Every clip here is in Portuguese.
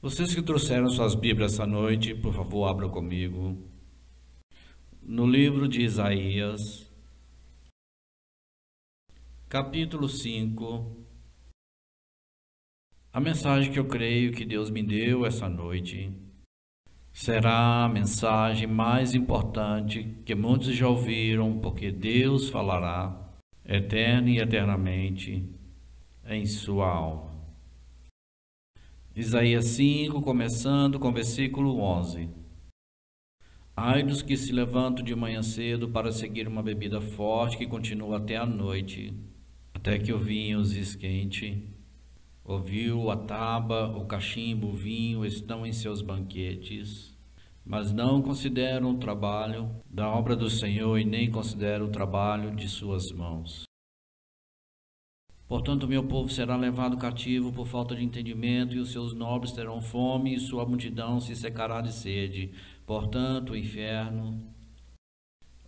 Vocês que trouxeram suas Bíblias essa noite, por favor, abram comigo no livro de Isaías, capítulo 5. A mensagem que eu creio que Deus me deu essa noite será a mensagem mais importante que muitos já ouviram, porque Deus falará eterna e eternamente em sua alma. Isaías 5, começando com o versículo 11. Ai dos que se levantam de manhã cedo para seguir uma bebida forte que continua até a noite, até que o vinho os esquente. Ouviu a taba, o cachimbo, o vinho estão em seus banquetes, mas não consideram o trabalho da obra do Senhor e nem consideram o trabalho de suas mãos. Portanto, meu povo será levado cativo por falta de entendimento, e os seus nobres terão fome, e sua multidão se secará de sede. Portanto, o inferno,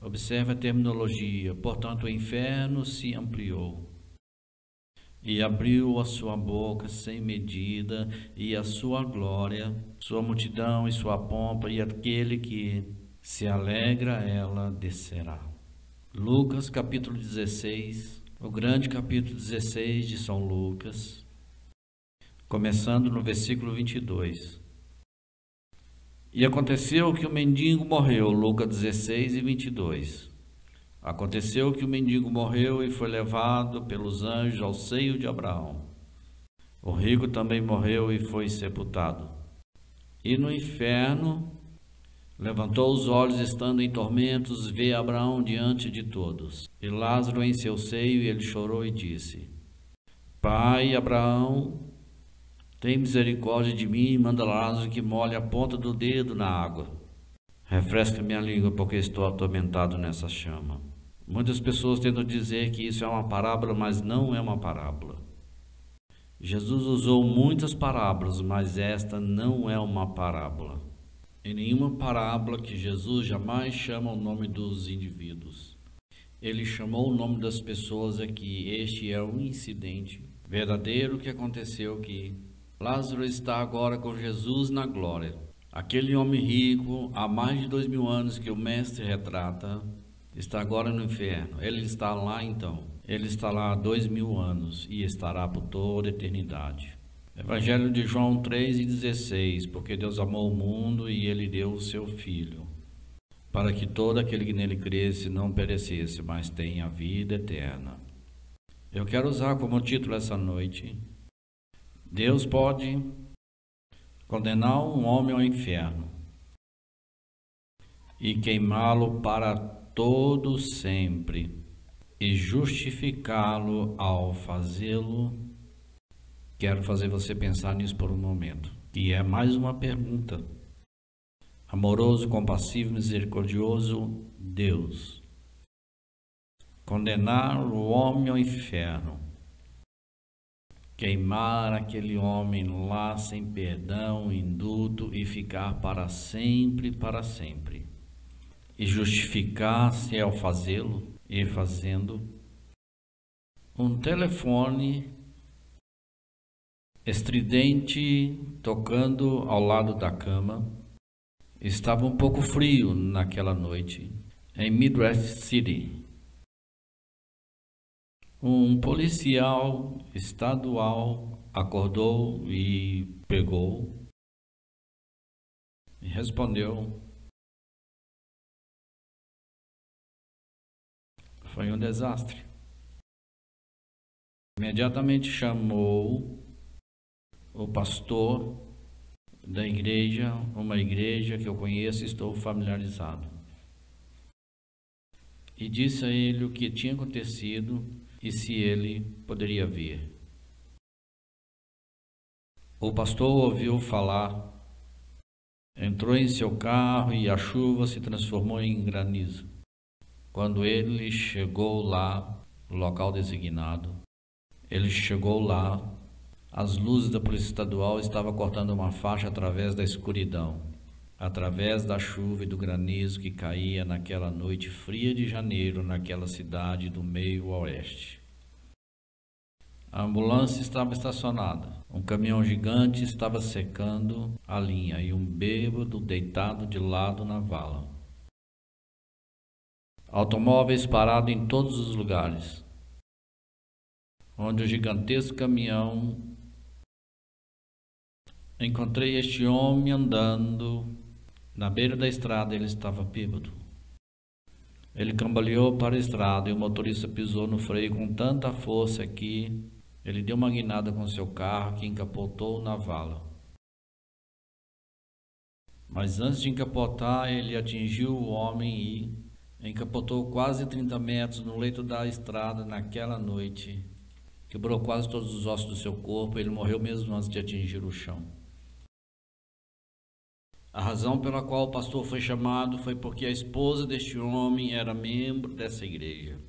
observe a terminologia, portanto, o inferno se ampliou, e abriu a sua boca sem medida, e a sua glória, sua multidão e sua pompa, e aquele que se alegra ela descerá. Lucas capítulo 16. O grande capítulo 16 de São Lucas, começando no versículo 22. E aconteceu que o mendigo morreu, Lucas 16 e 22. Aconteceu que o mendigo morreu e foi levado pelos anjos ao seio de Abraão. O rico também morreu e foi sepultado. E no inferno levantou os olhos, estando em tormentos, vê Abraão diante de todos, e Lázaro em seu seio, e ele chorou e disse: Pai Abraão, tem misericórdia de mim, e manda Lázaro que molhe a ponta do dedo na água. Refresca minha língua, porque estou atormentado nessa chama. Muitas pessoas tentam dizer que isso é uma parábola, mas não é uma parábola. Jesus usou muitas parábolas, mas esta não é uma parábola. Em nenhuma parábola que Jesus jamais chama o nome dos indivíduos. Ele chamou o nome das pessoas aqui. Este é um incidente verdadeiro que aconteceu aqui. Lázaro está agora com Jesus na glória. Aquele homem rico, há mais de 2000 anos que o mestre retrata, está agora no inferno. Ele está lá então. Ele está lá há 2000 anos e estará por toda a eternidade. Evangelho de João 3,16, porque Deus amou o mundo e Ele deu o seu Filho, para que todo aquele que nele cresce não perecesse, mas tenha a vida eterna. Eu quero usar como título essa noite: Deus pode condenar um homem ao inferno e queimá-lo para todo sempre, e justificá-lo ao fazê-lo. Quero fazer você pensar nisso por um momento. E é mais uma pergunta. Amoroso, compassivo, misericordioso Deus. Condenar o homem ao inferno. Queimar aquele homem lá sem perdão, indulto, e ficar para sempre, E justificar-se ao fazê-lo e fazendo. Um telefone estridente tocando ao lado da cama. Estava um pouco frio naquela noite em Midwest City. Um policial estadual acordou e pegou e respondeu. Foi um desastre. Imediatamente chamou o pastor da igreja, uma igreja que eu conheço e estou familiarizado, e disse a ele o que tinha acontecido e se ele poderia vir. O pastor ouviu falar, entrou em seu carro e a chuva se transformou em granizo. Quando ele chegou lá, no local designado, as luzes da Polícia Estadual estavam cortando uma faixa através da escuridão, através da chuva e do granizo que caía naquela noite fria de janeiro naquela cidade do meio oeste. A ambulância estava estacionada. Um caminhão gigante estava secando a linha e um bêbado deitado de lado na vala. Automóveis parados em todos os lugares, onde o gigantesco caminhão. Encontrei este homem andando na beira da estrada. Ele estava bêbado. Ele cambaleou para a estrada e o motorista pisou no freio com tanta força que ele deu uma guinada com seu carro que encapotou na vala. Mas antes de encapotar, ele atingiu o homem e encapotou quase 30 metros no leito da estrada naquela noite. Quebrou quase todos os ossos do seu corpo. Ele morreu mesmo antes de atingir o chão. A razão pela qual o pastor foi chamado foi porque a esposa deste homem era membro dessa igreja.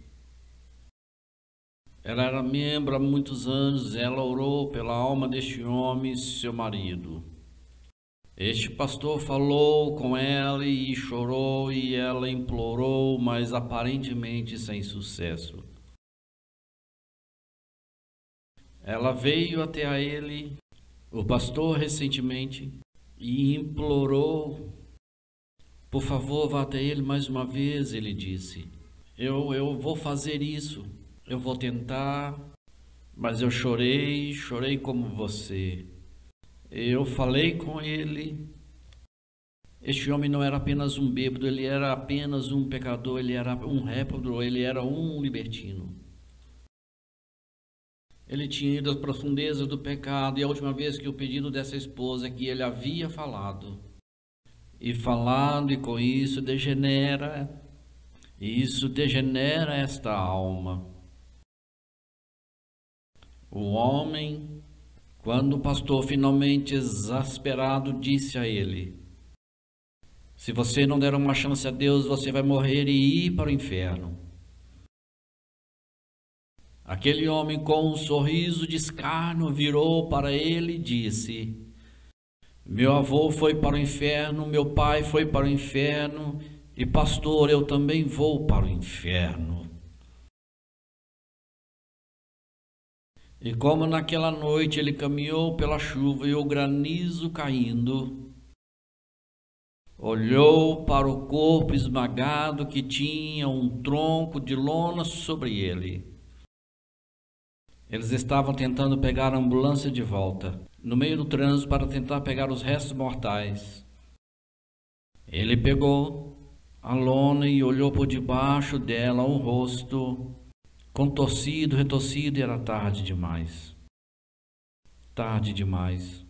Ela era membro há muitos anos. Ela orou pela alma deste homem, seu marido. Este pastor falou com ela e chorou e ela implorou, mas aparentemente sem sucesso. Ela veio até a ele, o pastor, recentemente, e implorou: por favor, vá até ele mais uma vez. Ele disse: eu vou fazer isso, eu vou tentar, mas eu chorei como você. Eu falei com ele. Este homem não era apenas um bêbado, ele era apenas um pecador, ele era um réprobo, ele era um libertino. Ele tinha ido às profundezas do pecado, e a última vez que o pedido dessa esposa é que ele havia falado, e com isso degenera esta alma. O homem, quando o pastor finalmente exasperado disse a ele: se você não der uma chance a Deus, você vai morrer e ir para o inferno. Aquele homem, com um sorriso de escárnio, virou para ele e disse: meu avô foi para o inferno, meu pai foi para o inferno, e pastor, eu também vou para o inferno. E como naquela noite ele caminhou pela chuva e o granizo caindo, olhou para o corpo esmagado que tinha um tronco de lona sobre ele. Eles estavam tentando pegar a ambulância de volta, no meio do trânsito, para tentar pegar os restos mortais. Ele pegou a lona e olhou por debaixo dela um rosto contorcido, retorcido, e era tarde demais. Tarde demais.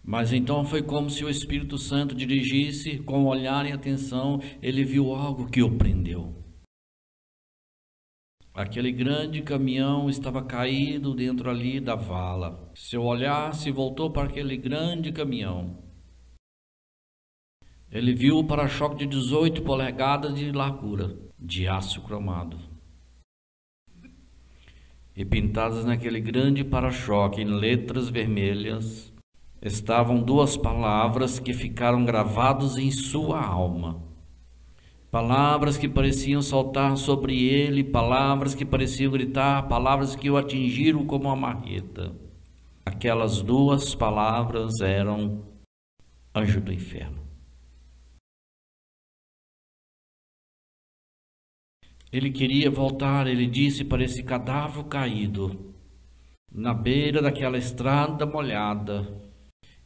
Mas então foi como se o Espírito Santo dirigisse com olhar e atenção. Ele viu algo que o prendeu. Aquele grande caminhão estava caído dentro ali da vala. Seu olhar se voltou para aquele grande caminhão. Ele viu o para-choque de 18 polegadas de largura, de aço cromado. E pintadas naquele grande para-choque, em letras vermelhas, estavam duas palavras que ficaram gravadas em sua alma. Palavras que pareciam saltar sobre ele, palavras que pareciam gritar, palavras que o atingiram como uma marreta. Aquelas duas palavras eram: anjo do inferno. Ele queria voltar, ele disse, para esse cadáver caído, na beira daquela estrada molhada,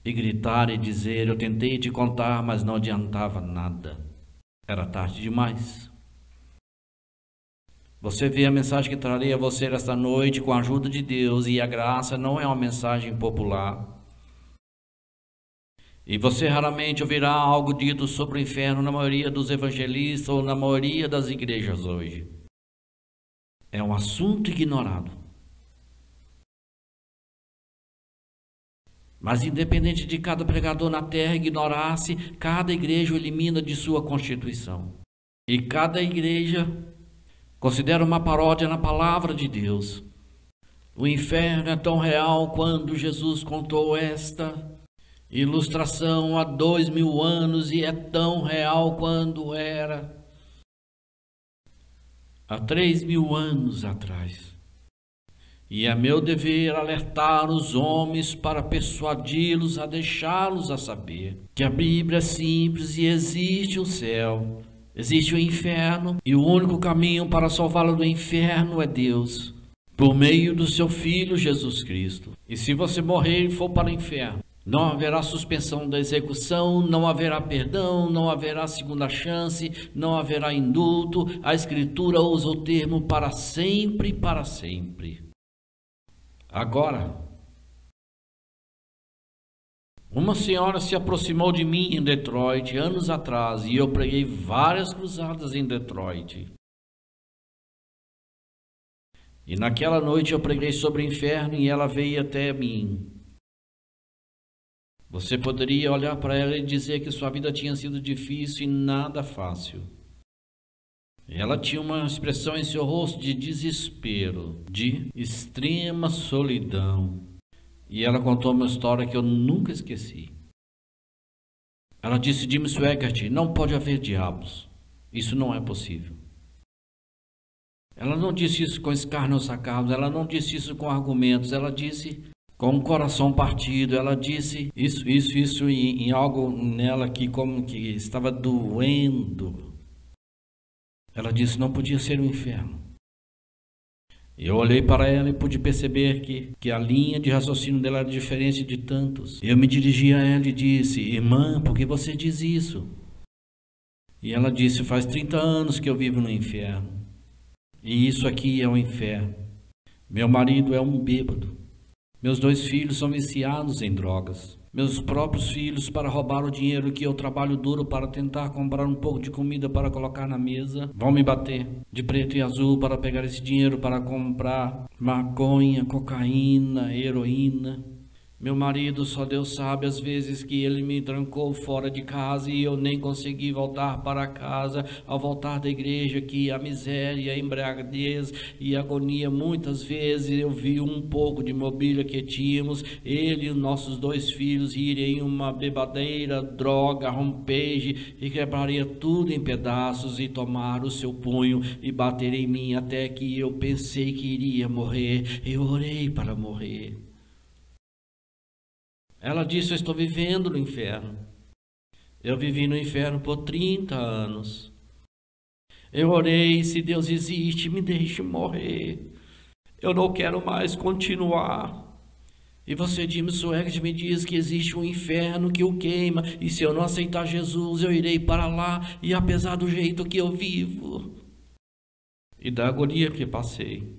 e gritar e dizer: eu tentei te contar, mas não adiantava nada. Era tarde demais. Você vê a mensagem que trarei a você esta noite com a ajuda de Deus, e a graça não é uma mensagem popular. E você raramente ouvirá algo dito sobre o inferno na maioria dos evangelistas ou na maioria das igrejas hoje. É um assunto ignorado. Mas independente de cada pregador na terra ignorar-se, cada igreja o elimina de sua constituição. E cada igreja considera uma paródia na palavra de Deus. O inferno é tão real quando Jesus contou esta ilustração há 2000 anos, e é tão real quando era há 3.000 anos atrás. E é meu dever alertar os homens para persuadi-los a deixá-los a saber que a Bíblia é simples e existe o céu, existe o inferno, e o único caminho para salvá-lo do inferno é Deus, por meio do seu Filho Jesus Cristo. E se você morrer e for para o inferno, não haverá suspensão da execução, não haverá perdão, não haverá segunda chance, não haverá indulto. A Escritura usa o termo para sempre e para sempre. Agora, uma senhora se aproximou de mim em Detroit anos atrás e eu preguei várias cruzadas em Detroit. E naquela noite eu preguei sobre o inferno e ela veio até mim. Você poderia olhar para ela e dizer que sua vida tinha sido difícil e nada fácil. Ela tinha uma expressão em seu rosto de desespero, de extrema solidão. E ela contou uma história que eu nunca esqueci. Ela disse: Jim Swaggart, não pode haver diabos. Isso não é possível. Ela não disse isso com escárnio ou sarcasmo, ela não disse isso com argumentos, ela disse com o coração partido, ela disse isso em algo nela que como que estava doendo. Ela disse: não podia ser um inferno. Eu olhei para ela e pude perceber que a linha de raciocínio dela era diferente de tantos. Eu me dirigi a ela e disse: irmã, por que você diz isso? E ela disse: faz 30 anos que eu vivo no inferno. E isso aqui é o inferno. Meu marido é um bêbado. Meus 2 filhos são viciados em drogas. Meus próprios filhos, para roubar o dinheiro que eu trabalho duro para tentar comprar um pouco de comida para colocar na mesa, vão me bater de preto e azul para pegar esse dinheiro para comprar maconha, cocaína, heroína. Meu marido, só Deus sabe as vezes que ele me trancou fora de casa e eu nem consegui voltar para casa. Ao voltar da igreja, que a miséria, a embriaguez e a agonia, muitas vezes eu vi um pouco de mobília que tínhamos, ele e os nossos 2 filhos irem em uma bebadeira, droga, rompeje, e quebraria tudo em pedaços e tomar o seu punho e bater em mim até que eu pensei que iria morrer. Eu orei para morrer. Ela disse: eu estou vivendo no inferno. Eu vivi no inferno por 30 anos. Eu orei: se Deus existe, me deixe morrer. Eu não quero mais continuar. E você, Jim Swaggart, me diz que existe um inferno que o queima, e se eu não aceitar Jesus, eu irei para lá, e apesar do jeito que eu vivo e da agonia que passei,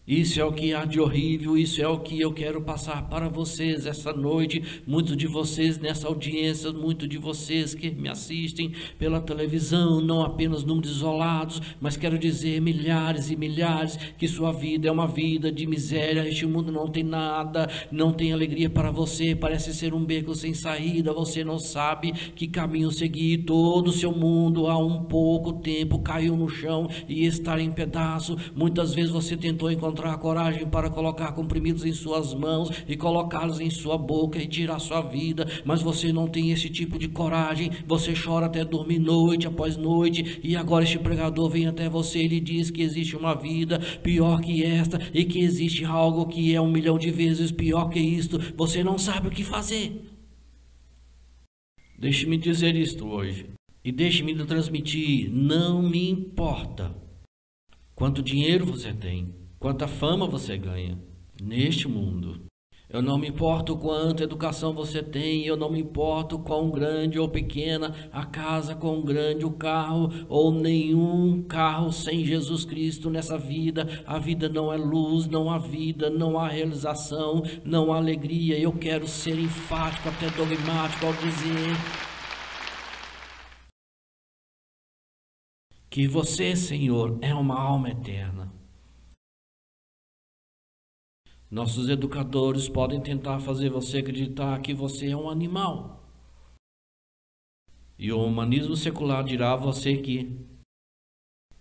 isso é o que há de horrível, isso é o que eu quero passar para vocês essa noite. Muitos de vocês nessa audiência, muitos de vocês que me assistem pela televisão, não apenas números isolados, mas quero dizer milhares e milhares, que sua vida é uma vida de miséria. Este mundo não tem nada, não tem alegria para você, parece ser um beco sem saída, você não sabe que caminho seguir. Todo o seu mundo há um pouco tempo caiu no chão e está em pedaço. Muitas vezes você tentou encontrar coragem para colocar comprimidos em suas mãos e colocá-los em sua boca e tirar sua vida, mas você não tem esse tipo de coragem. Você chora até dormir noite após noite, e agora este pregador vem até você e lhe diz que existe uma vida pior que esta e que existe algo que é 1 milhão de vezes pior que isto. Você não sabe o que fazer. Deixe-me dizer isto hoje e deixe-me transmitir: não me importa quanto dinheiro você tem, quanta fama você ganha neste mundo. Eu não me importo quanta educação você tem, eu não me importo quão grande ou pequena a casa, quão grande o carro, ou nenhum carro sem Jesus Cristo nessa vida. A vida não é luz, não há vida, não há realização, não há alegria. Eu quero ser enfático, até dogmático, ao dizer que você, Senhor, é uma alma eterna. Nossos educadores podem tentar fazer você acreditar que você é um animal. E o humanismo secular dirá a você que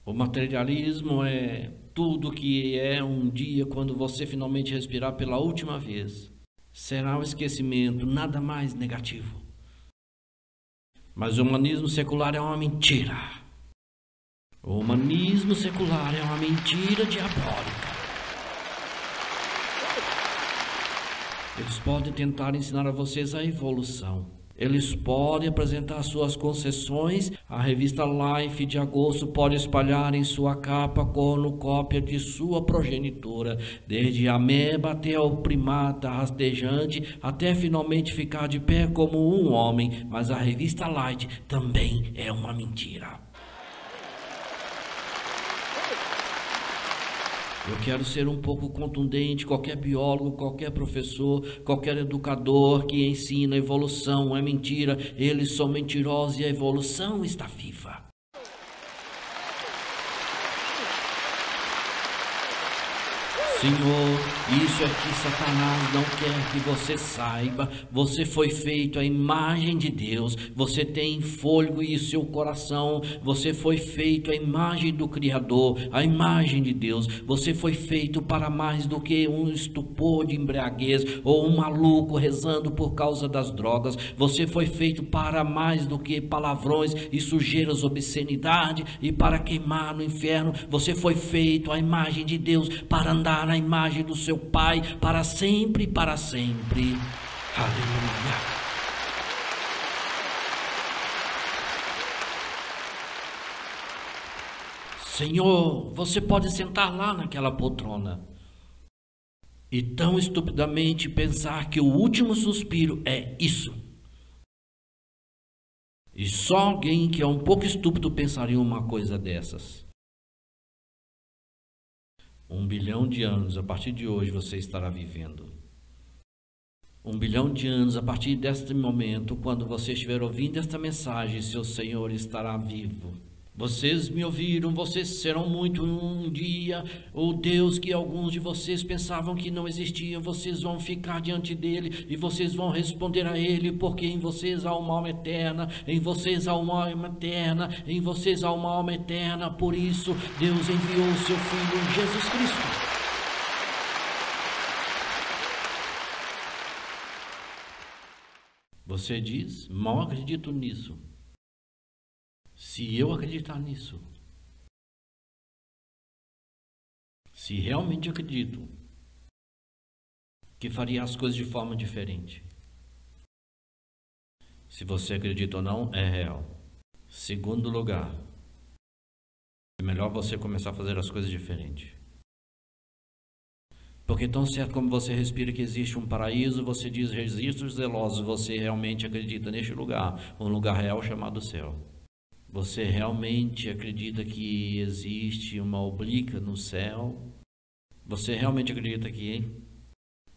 o materialismo é tudo que é um dia quando você finalmente respirar pela última vez. Será o esquecimento, nada mais negativo. Mas o humanismo secular é uma mentira. O humanismo secular é uma mentira diabólica. Eles podem tentar ensinar a vocês a evolução. Eles podem apresentar suas concessões. A revista Life de agosto pode espalhar em sua capa cornucópia de sua progenitora, desde a ameba até o primata rastejante, até finalmente ficar de pé como um homem. Mas a revista Light também é uma mentira. Eu quero ser um pouco contundente. Qualquer biólogo, qualquer professor, qualquer educador que ensina evolução é mentira. Eles são mentirosos e a evolução está viva. Senhor, isso é que Satanás não quer que você saiba. Você foi feito à imagem de Deus. Você tem fôlego e seu coração. Você foi feito à imagem do Criador, à imagem de Deus. Você foi feito para mais do que um estupor de embriaguez ou um maluco rezando por causa das drogas. Você foi feito para mais do que palavrões e sujeiras, obscenidade e para queimar no inferno. Você foi feito à imagem de Deus para andar na imagem do seu Pai para sempre e para sempre. Aleluia. Senhor, você pode sentar lá naquela poltrona e tão estupidamente pensar que o último suspiro é isso. E só alguém que é um pouco estúpido pensaria uma coisa dessas. 1 bilhão de anos a partir de hoje você estará vivendo. 1 bilhão de anos a partir deste momento, quando você estiver ouvindo esta mensagem, seu Senhor estará vivo. Vocês me ouviram, vocês serão muito um dia o Deus que alguns de vocês pensavam que não existia. Vocês vão ficar diante dele e vocês vão responder a ele, porque em vocês há uma alma eterna, em vocês há uma alma eterna, em vocês há uma alma eterna. Por isso Deus enviou o seu Filho Jesus Cristo. Você diz, mal acredito nisso. Se eu acreditar nisso, se realmente acredito que faria as coisas de forma diferente. Se você acredita ou não, é real. Segundo lugar, é melhor você começar a fazer as coisas diferentes. Porque tão certo como você respira que existe um paraíso, você diz registros zelosos, você realmente acredita neste lugar, um lugar real chamado céu. Você realmente acredita que existe uma oblíqua no céu? Você realmente acredita que?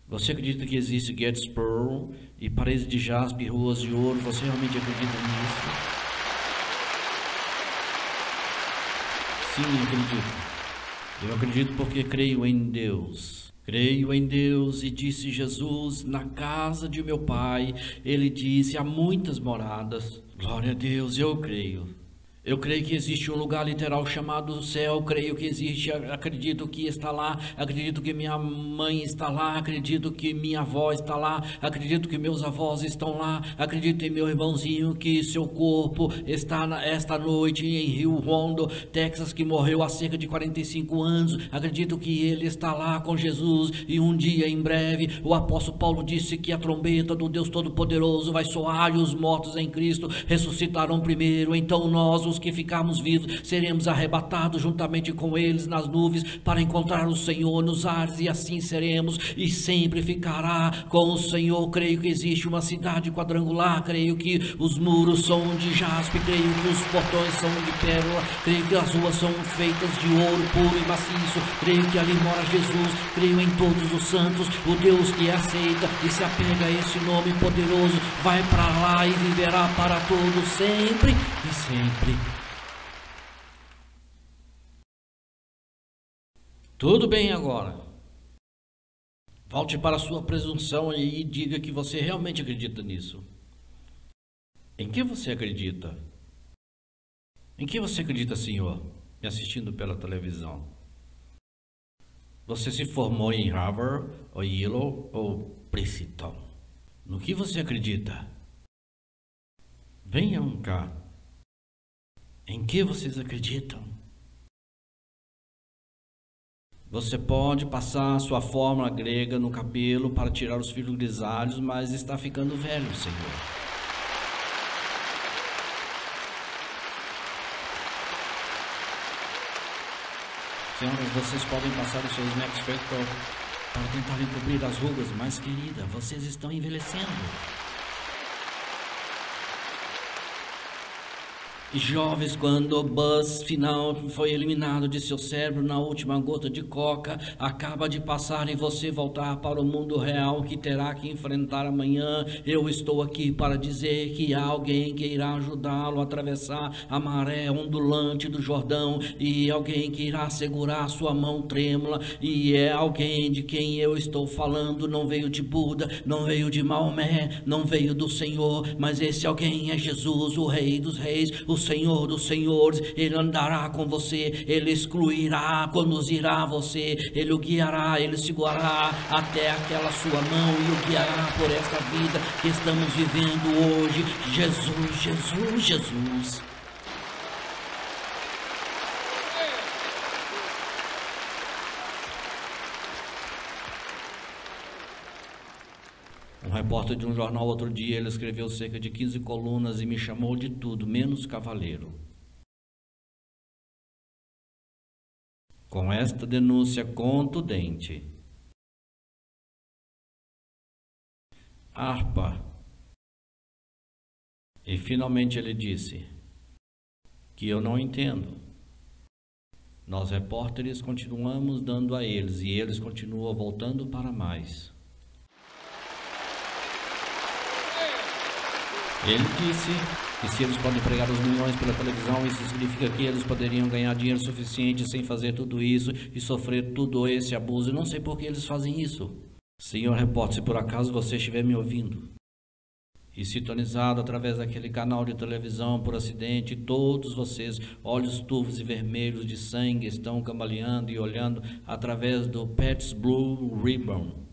Você acredita que existe Gettysburg e paredes de jaspe e ruas de ouro? Você realmente acredita nisso? Sim, acredito. Eu acredito porque creio em Deus. Creio em Deus, e disse Jesus, na casa de meu Pai, ele disse, há muitas moradas. Glória a Deus, eu creio. Eu creio que existe um lugar literal chamado céu, creio que existe, acredito que está lá, acredito que minha mãe está lá, acredito que minha avó está lá, acredito que meus avós estão lá, acredito em meu irmãozinho que seu corpo está esta noite em Rio Hondo, Texas, que morreu há cerca de 45 anos, acredito que ele está lá com Jesus e um dia em breve o apóstolo Paulo disse que a trombeta do Deus Todo-Poderoso vai soar e os mortos em Cristo ressuscitarão primeiro, então nós, os que ficarmos vivos, seremos arrebatados juntamente com eles nas nuvens para encontrar o Senhor nos ares e assim seremos e sempre ficará com o Senhor. Creio que existe uma cidade quadrangular, creio que os muros são de jaspe, creio que os portões são de pérola, creio que as ruas são feitas de ouro puro e maciço, creio que ali mora Jesus, creio em todos os santos, o Deus que aceita e se apega a esse nome poderoso, vai para lá e viverá para todos sempre e sempre. Tudo bem agora. Volte para a sua presunção e diga que você realmente acredita nisso. Em que você acredita? Em que você acredita, Senhor, me assistindo pela televisão? Você se formou em Harvard, ou Yale, ou Princeton? No que você acredita? Venham cá. Em que vocês acreditam? Você pode passar sua fórmula grega no cabelo para tirar os fios grisalhos, mas está ficando velho, Senhor. Senhoras, vocês podem passar os seus Max Factor para tentar encobrir as rugas, mas querida, vocês estão envelhecendo. E jovens, quando o buzz final foi eliminado de seu cérebro na última gota de coca, acaba de passar em você voltar para o mundo real que terá que enfrentar amanhã. Eu estou aqui para dizer que há alguém que irá ajudá-lo a atravessar a maré ondulante do Jordão, e alguém que irá segurar sua mão trêmula, e é alguém de quem eu estou falando. Não veio de Buda, não veio de Maomé, não veio do Senhor, mas esse alguém é Jesus, o Rei dos Reis, o Senhor dos Senhores. Ele andará com você, Ele excluirá, conduzirá você, Ele o guiará, Ele segurará até aquela sua mão e o guiará por esta vida que estamos vivendo hoje. Jesus, Jesus, Jesus. Um repórter de um jornal outro dia, ele escreveu cerca de 15 colunas e me chamou de tudo, menos cavaleiro. Com esta denúncia contundente, harpa. E finalmente ele disse que eu não entendo. Nós repórteres continuamos dando a eles e eles continuam voltando para mais. Ele disse que se eles podem pregar os milhões pela televisão, isso significa que eles poderiam ganhar dinheiro suficiente sem fazer tudo isso e sofrer todo esse abuso. Eu não sei por que eles fazem isso. Senhor repórter, se por acaso você estiver me ouvindo e sintonizado através daquele canal de televisão por acidente, todos vocês, olhos turvos e vermelhos de sangue, estão cambaleando e olhando através do Pets Blue Ribbon.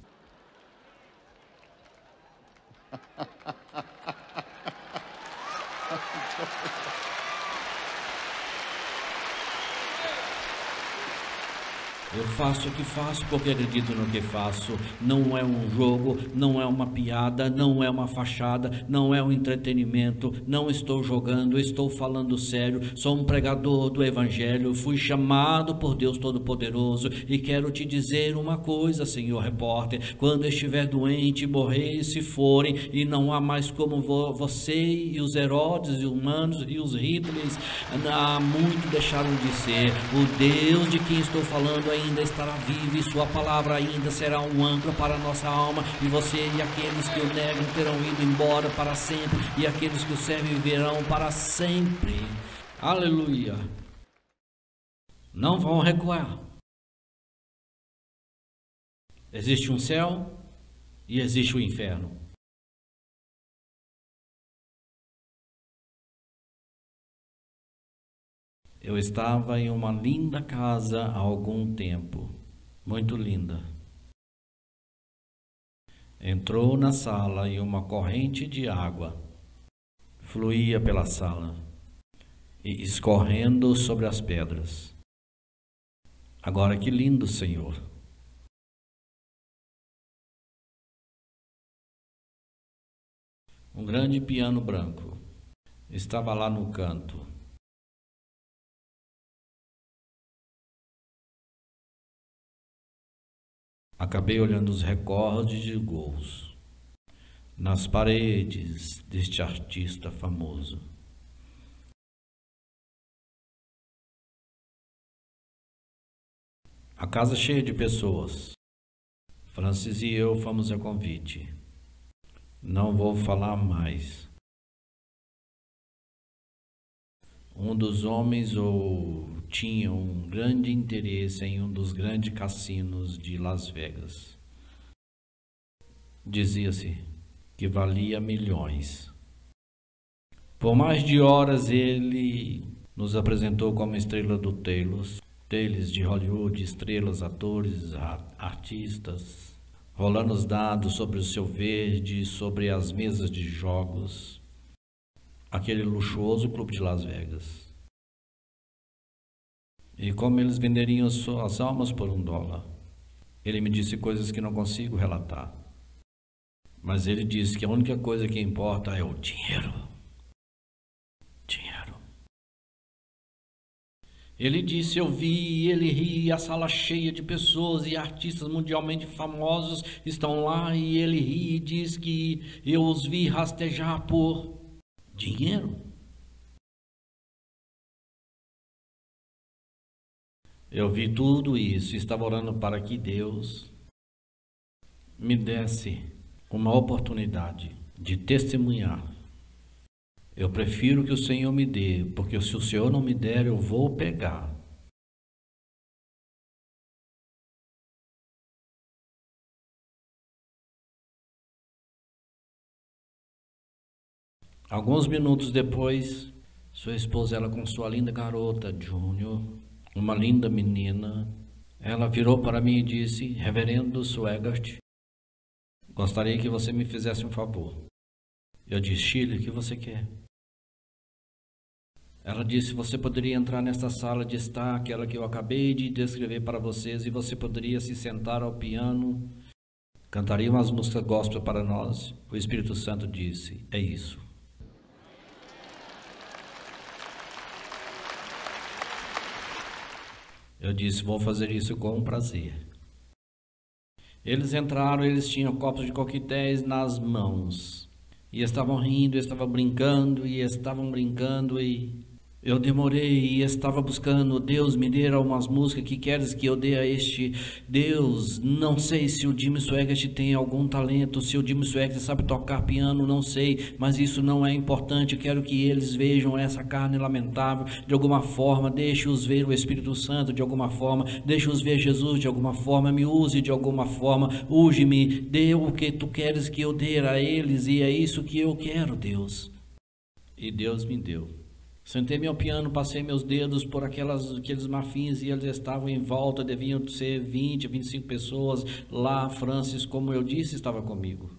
Eu faço o que faço porque acredito no que faço. Não é um jogo, não é uma piada, não é uma fachada, não é um entretenimento. Não estou jogando, estou falando sério. Sou um pregador do Evangelho. Fui chamado por Deus Todo-Poderoso e quero te dizer uma coisa, Senhor repórter. Quando estiver doente, morrer, se forem, e não há mais como você e os Herodes e humanos e os Hitlers, há muito deixaram de ser. O Deus de quem estou falando ainda estará vivo e sua palavra ainda será um âncora para a nossa alma, e você e aqueles que o negam terão ido embora para sempre, e aqueles que o servem viverão para sempre. Aleluia. Não vão recuar. Existe um céu e existe o inferno. Eu estava em uma linda casa há algum tempo, muito linda. Entrou na sala e uma corrente de água fluía pela sala e escorrendo sobre as pedras. Agora que lindo, Senhor! Um grande piano branco estava lá no canto. Acabei olhando os recordes de gols nas paredes deste artista famoso. A casa cheia de pessoas. Francis e eu fomos a convite. Não vou falar mais. Um dos homens tinha um grande interesse em um dos grandes cassinos de Las Vegas. Dizia-se que valia milhões. Por mais de horas ele nos apresentou como estrela do Tales de Hollywood, estrelas, atores, artistas, rolando os dados sobre o seu verde, sobre as mesas de jogos. Aquele luxuoso clube de Las Vegas. E como eles venderiam suas almas por $1. Ele me disse coisas que não consigo relatar. Mas ele disse que a única coisa que importa é o dinheiro. Dinheiro. Ele disse, eu vi, ele ri, a sala cheia de pessoas e artistas mundialmente famosos estão lá e ele ri e diz que eu os vi rastejar por dinheiro. Eu vi tudo isso e estava orando para que Deus me desse uma oportunidade de testemunhar. Eu prefiro que o Senhor me dê, porque se o Senhor não me der, eu vou pegar. Alguns minutos depois, sua esposa, ela com sua linda garota, Júnior, uma linda menina, ela virou para mim e disse, Reverendo Swegart, gostaria que você me fizesse um favor. Eu disse, Shirley, o que você quer? Ela disse, você poderia entrar nesta sala de estar, aquela que eu acabei de descrever para vocês, e você poderia se sentar ao piano, cantaria umas músicas gospel para nós. O Espírito Santo disse, é isso. Eu disse, vou fazer isso com prazer. Eles entraram, eles tinham copos de coquetéis nas mãos. E estavam rindo, estavam brincando, e eu demorei e estava buscando, Deus me dê umas músicas que queres que eu dê a este Deus. Não sei se o Jimmy Swaggart tem algum talento, se o Jimmy Swaggart sabe tocar piano, não sei, mas isso não é importante. Eu quero que eles vejam essa carne lamentável de alguma forma, deixe-os ver o Espírito Santo de alguma forma, deixe-os ver Jesus de alguma forma, me use de alguma forma, use-me, dê o que tu queres que eu dê a eles, e é isso que eu quero, Deus. E Deus me deu. Sentei-me ao piano, passei meus dedos por aqueles marfins e eles estavam em volta, deviam ser 20, 25 pessoas lá. Francis, como eu disse, estava comigo.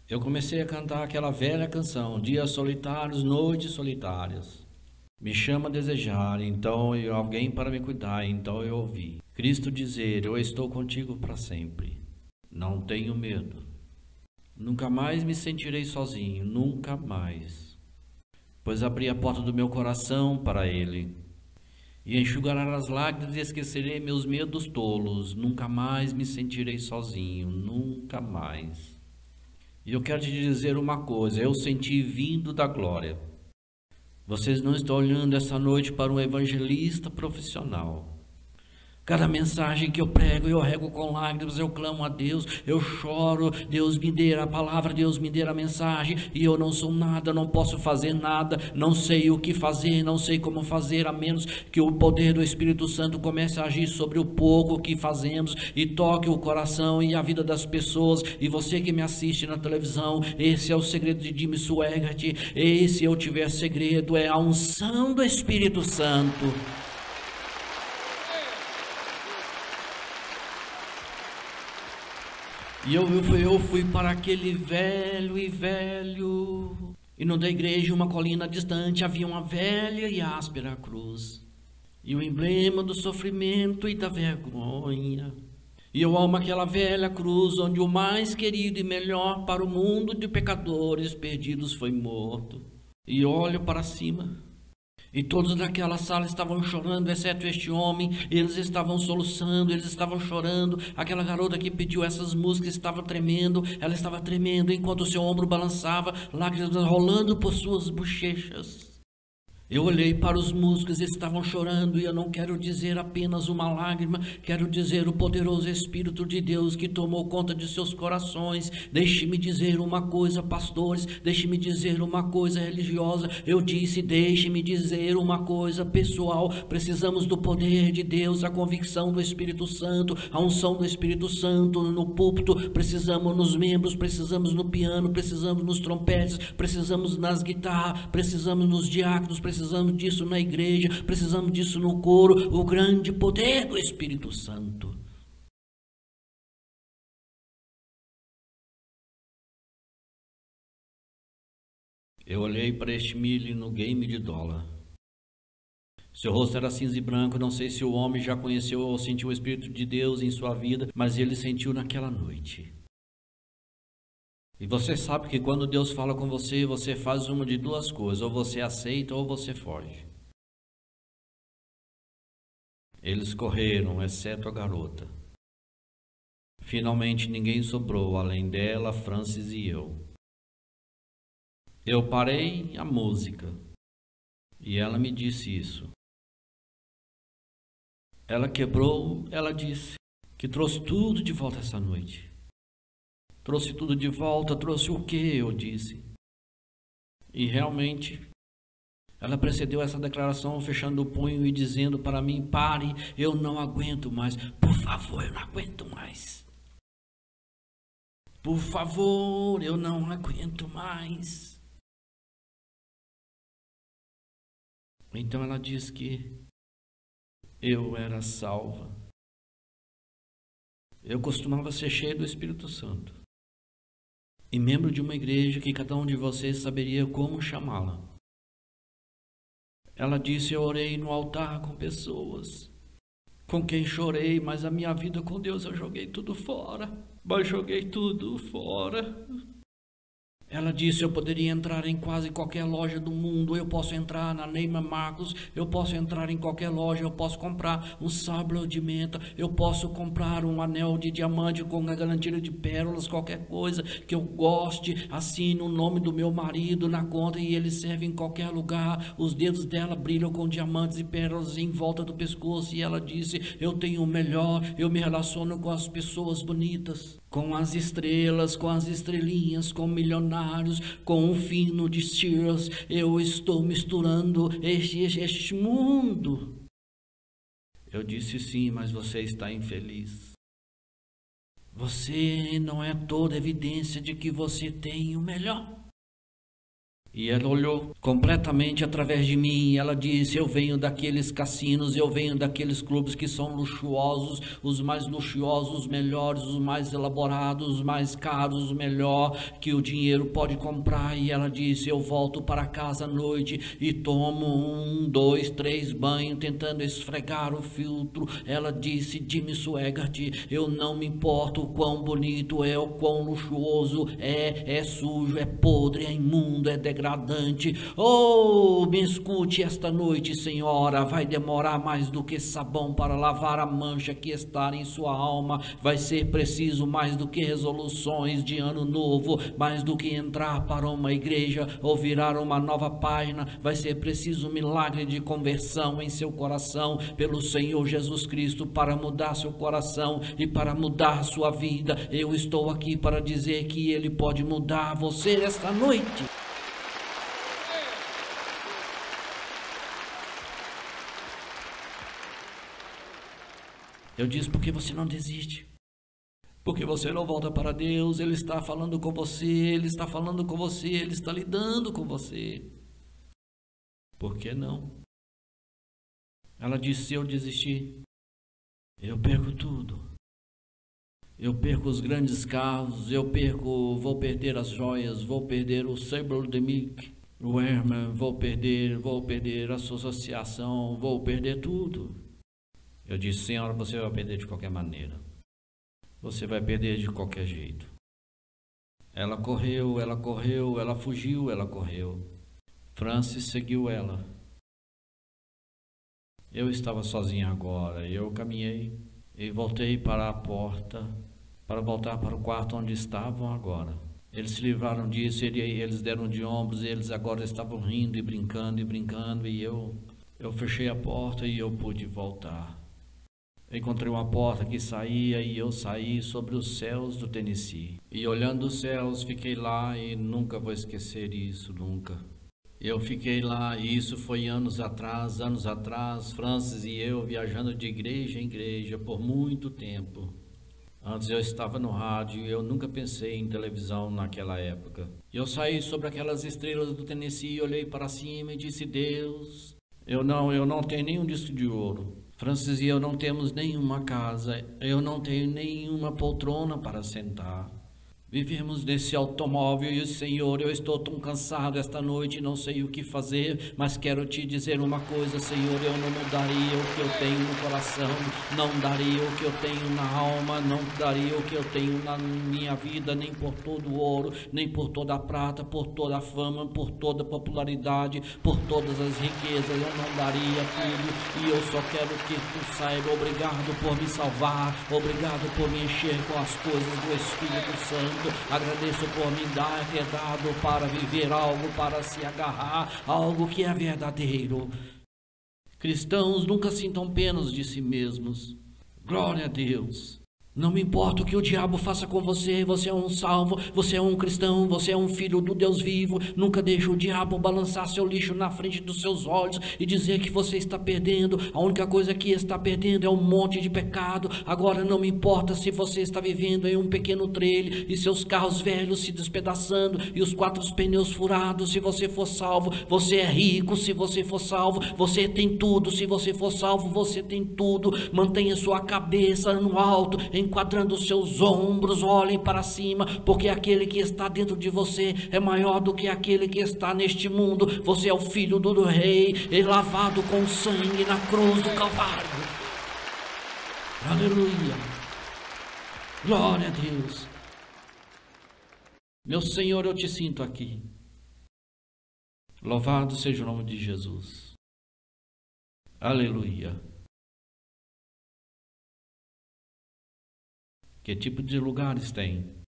Eu comecei a cantar aquela velha canção, dias solitários, noites solitárias. Me chama a desejar, então alguém para me cuidar, então eu ouvi. Cristo dizer, eu estou contigo para sempre. Não tenho medo. Nunca mais me sentirei sozinho, nunca mais. Pois abri a porta do meu coração para Ele, e enxugará as lágrimas e esquecerei meus medos tolos, nunca mais me sentirei sozinho, nunca mais. E eu quero te dizer uma coisa, eu senti vindo da glória. Vocês não estão olhando essa noite para um evangelista profissional. Cada mensagem que eu prego, eu rego com lágrimas, eu clamo a Deus, eu choro, Deus me dê a palavra, Deus me dê a mensagem, e eu não sou nada, não posso fazer nada, não sei o que fazer, não sei como fazer, a menos que o poder do Espírito Santo comece a agir sobre o pouco que fazemos, e toque o coração e a vida das pessoas. E você que me assiste na televisão, esse é o segredo de Jimmy Swaggart, e se eu tiver segredo, é a unção do Espírito Santo. E eu fui para aquele velho, e no da igreja, uma colina distante, havia uma velha e áspera cruz, e o emblema do sofrimento e da vergonha. E eu amo aquela velha cruz, onde o mais querido e melhor para o mundo de pecadores perdidos foi morto. E olho para cima, e todos naquela sala estavam chorando, exceto este homem. Eles estavam soluçando, eles estavam chorando. Aquela garota que pediu essas músicas estava tremendo. Ela estava tremendo enquanto o seu ombro balançava, lágrimas rolando por suas bochechas. Eu olhei para os músicos, eles estavam chorando, e eu não quero dizer apenas uma lágrima, quero dizer o poderoso Espírito de Deus que tomou conta de seus corações. Deixe-me dizer uma coisa, pastores, deixe-me dizer uma coisa religiosa. Eu disse, deixe-me dizer uma coisa pessoal. Precisamos do poder de Deus, a convicção do Espírito Santo, a unção do Espírito Santo no púlpito. Precisamos nos membros, precisamos no piano, precisamos nos trompetes, precisamos nas guitarras, precisamos nos diáconos, precisamos disso na igreja, precisamos disso no coro, o grande poder do Espírito Santo. Eu olhei para este milho no game de dólar. Seu rosto era cinza e branco. Não sei se o homem já conheceu ou sentiu o Espírito de Deus em sua vida, mas ele sentiu naquela noite. E você sabe que quando Deus fala com você, você faz uma de duas coisas: ou você aceita ou você foge. Eles correram, exceto a garota. Finalmente ninguém sobrou, além dela, Francis e eu. Eu parei a música e ela me disse isso. Ela quebrou, ela disse que trouxe tudo de volta essa noite. Trouxe tudo de volta, trouxe o quê? Eu disse. E realmente, ela precedeu essa declaração fechando o punho e dizendo para mim: pare, eu não aguento mais. Por favor, eu não aguento mais. Por favor, eu não aguento mais. Então ela diz que eu era salva. Eu costumava ser cheio do Espírito Santo e membro de uma igreja que cada um de vocês saberia como chamá-la. Ela disse: eu orei no altar com pessoas com quem chorei, mas a minha vida com Deus eu joguei tudo fora. Mas joguei tudo fora. Ela disse: eu poderia entrar em quase qualquer loja do mundo. Eu posso entrar na Neiman Marcus, eu posso entrar em qualquer loja, eu posso comprar um sábio de menta, eu posso comprar um anel de diamante com uma garantia de pérolas, qualquer coisa que eu goste, assino o nome do meu marido na conta e ele serve em qualquer lugar. Os dedos dela brilham com diamantes e pérolas em volta do pescoço. E ela disse: eu tenho o melhor, eu me relaciono com as pessoas bonitas, com as estrelas, com as estrelinhas, com milionários, com o fino de Sears. Eu estou misturando este mundo. Eu disse: sim, mas você está infeliz. Você não é toda evidência de que você tem o melhor. E ela olhou completamente através de mim e ela disse: eu venho daqueles cassinos, eu venho daqueles clubes que são luxuosos, os mais luxuosos, os melhores, os mais elaborados, os mais caros, o melhor que o dinheiro pode comprar. E ela disse: eu volto para casa à noite e tomo 1, 2, 3 banhos tentando esfregar o filtro. Ela disse: Jimmy Swaggart, eu não me importo o quão bonito é, o quão luxuoso é sujo, é podre, é imundo, é degradante. Oh, me escute esta noite, senhora. Vai demorar mais do que sabão para lavar a mancha que está em sua alma. Vai ser preciso mais do que resoluções de ano novo, mais do que entrar para uma igreja ou virar uma nova página. Vai ser preciso um milagre de conversão em seu coração pelo Senhor Jesus Cristo para mudar seu coração e para mudar sua vida. Eu estou aqui para dizer que Ele pode mudar você esta noite. Eu disse: por que você não desiste? Porque você não volta para Deus? Ele está falando com você, Ele está falando com você, Ele está lidando com você. Por que não? Ela disse: se eu desistir, eu perco tudo. Eu perco os grandes carros, vou perder as joias, vou perder o Sabre de Mick, o Herman, vou perder a sua associação, vou perder tudo. Eu disse: senhora, você vai perder de qualquer maneira. Você vai perder de qualquer jeito. Ela correu, ela fugiu, ela correu. Francis seguiu ela. Eu estava sozinho agora. Eu caminhei e voltei para a porta, para voltar para o quarto onde estavam agora. Eles se livraram disso, eles deram de ombros, eles agora estavam rindo e brincando, e eu fechei a porta e eu pude voltar. Encontrei uma porta que saía e eu saí sobre os céus do Tennessee. E olhando os céus, fiquei lá e nunca vou esquecer isso, nunca. Eu fiquei lá e isso foi anos atrás, Francis e eu viajando de igreja em igreja por muito tempo. Antes eu estava no rádio e eu nunca pensei em televisão naquela época. Eu saí sobre aquelas estrelas do Tennessee, olhei para cima e disse: Deus, eu não tenho nenhum disco de ouro. Francis e eu não temos nenhuma casa, eu não tenho nenhuma poltrona para sentar. Vivemos nesse automóvel e, Senhor, eu estou tão cansado esta noite, não sei o que fazer, mas quero te dizer uma coisa, Senhor, eu não mudaria o que eu tenho no coração, não daria o que eu tenho na alma, não daria o que eu tenho na minha vida, nem por todo o ouro, nem por toda a prata, por toda a fama, por toda a popularidade, por todas as riquezas, eu não daria tudo, e eu só quero que tu saiba, obrigado por me salvar, obrigado por me encher com as coisas do Espírito Santo. Agradeço por me ter dado para viver algo, para se agarrar, algo que é verdadeiro. Cristãos nunca sintam penas de si mesmos. Glória a Deus. Não me importa o que o diabo faça com você, você é um salvo, você é um cristão, você é um filho do Deus vivo. Nunca deixe o diabo balançar seu lixo na frente dos seus olhos e dizer que você está perdendo. A única coisa que está perdendo é um monte de pecado. Agora não me importa se você está vivendo em um pequeno trailer e seus carros velhos se despedaçando e os 4 pneus furados. Se você for salvo, você é rico. Se você for salvo, você tem tudo. Se você for salvo, você tem tudo. Mantenha sua cabeça no alto, enquadrando os seus ombros, olhem para cima, porque aquele que está dentro de você é maior do que aquele que está neste mundo. Você é o filho do rei, lavado com sangue na cruz do Calvário. Aleluia. Glória a Deus. Meu Senhor, eu te sinto aqui. Louvado seja o nome de Jesus. Aleluia. Que tipo de lugares tem?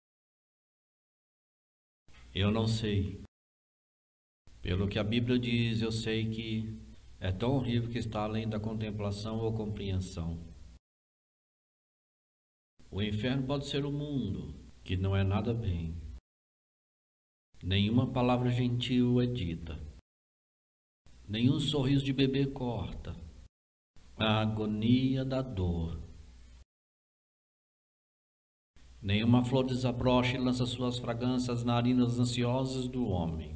Eu não sei. Pelo que a Bíblia diz, eu sei que é tão horrível que está além da contemplação ou compreensão. O inferno pode ser o mundo, que não é nada bem. Nenhuma palavra gentil é dita. Nenhum sorriso de bebê corta. A agonia da dor. Nenhuma flor desabrocha e lança suas fragrâncias nas narinas ansiosas do homem.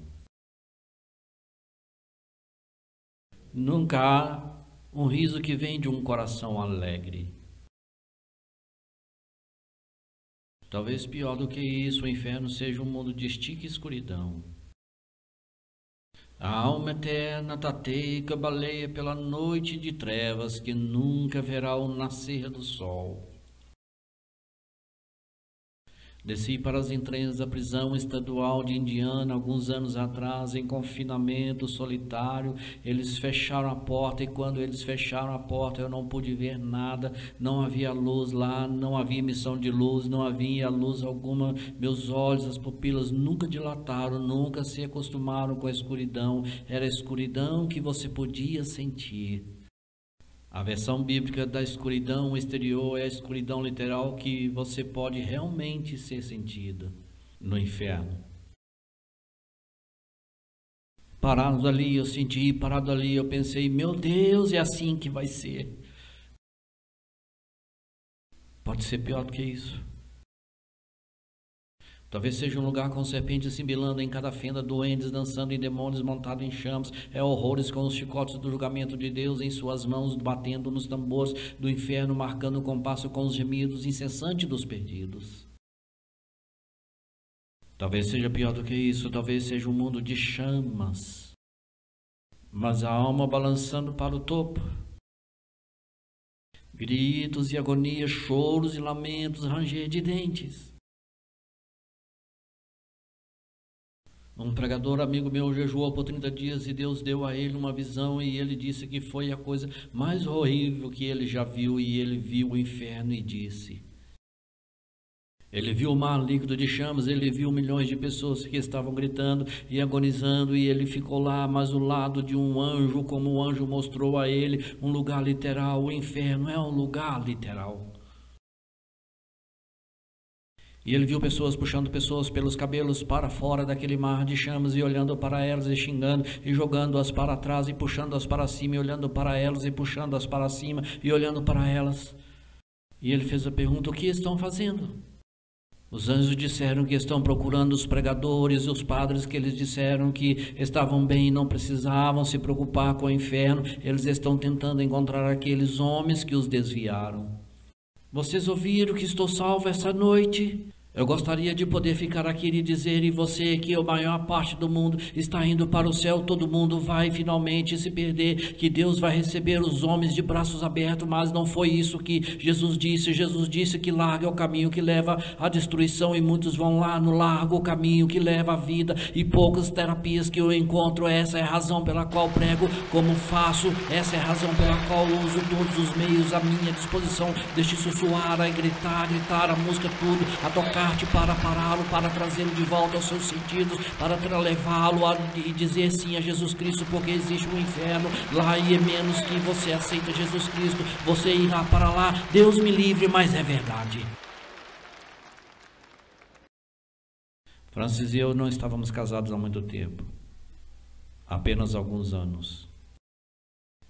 Nunca há um riso que vem de um coração alegre. Talvez pior do que isso, o inferno seja um mundo de estica e escuridão. A alma eterna tateia e cabaleia pela noite de trevas que nunca verá o nascer do sol. Desci para as entranhas da prisão estadual de Indiana alguns anos atrás, em confinamento solitário. Eles fecharam a porta e quando eles fecharam a porta eu não pude ver nada. Não havia luz lá, não havia emissão de luz, não havia luz alguma. Meus olhos, as pupilas nunca dilataram, nunca se acostumaram com a escuridão. Era a escuridão que você podia sentir. A versão bíblica da escuridão exterior é a escuridão literal que você pode realmente ser sentida no inferno. Parado ali, eu senti, parado ali, eu pensei, meu Deus, é assim que vai ser. Pode ser pior do que isso. Talvez seja um lugar com serpentes simbilando em cada fenda, duendes dançando e demônios montados em chamas, horrores com os chicotes do julgamento de Deus em suas mãos, batendo nos tambores do inferno, marcando o compasso com os gemidos incessantes dos perdidos. Talvez seja pior do que isso, talvez seja um mundo de chamas, mas a alma balançando para o topo. Gritos e agonia, choros e lamentos, ranger de dentes. Um pregador amigo meu jejuou por 30 dias e Deus deu a ele uma visão e ele disse que foi a coisa mais horrível que ele já viu, e ele viu o inferno e disse. Ele viu o mar líquido de chamas, ele viu milhões de pessoas que estavam gritando e agonizando, e ele ficou lá, mas ao lado de um anjo, como o anjo mostrou a ele, um lugar literal. O inferno é um lugar literal. E ele viu pessoas puxando pessoas pelos cabelos para fora daquele mar de chamas e olhando para elas e xingando e jogando-as para trás e puxando-as para cima e olhando para elas e puxando-as para cima e olhando para elas. E ele fez a pergunta, o que estão fazendo? Os anjos disseram que estão procurando os pregadores e os padres que eles disseram que estavam bem e não precisavam se preocupar com o inferno. Eles estão tentando encontrar aqueles homens que os desviaram. Vocês ouviram que estou salvo essa noite? Eu gostaria de poder ficar aqui e dizer e você que a maior parte do mundo está indo para o céu, todo mundo vai finalmente se perder, que Deus vai receber os homens de braços abertos, mas não foi isso que Jesus disse. Jesus disse que largo é o caminho que leva à destruição e muitos vão lá no largo caminho que leva à vida e poucas terapias que eu encontro. Essa é a razão pela qual prego como faço, essa é a razão pela qual uso todos os meios à minha disposição, desde sussurrar a gritar a música, tudo, a tocar para pará-lo, para trazê-lo de volta aos seus sentidos, para levá-lo e dizer sim a Jesus Cristo, porque existe um inferno lá e é menos que você aceita Jesus Cristo, você irá para lá. Deus me livre, mas é verdade. Francis e eu não estávamos casados há muito tempo, apenas alguns anos.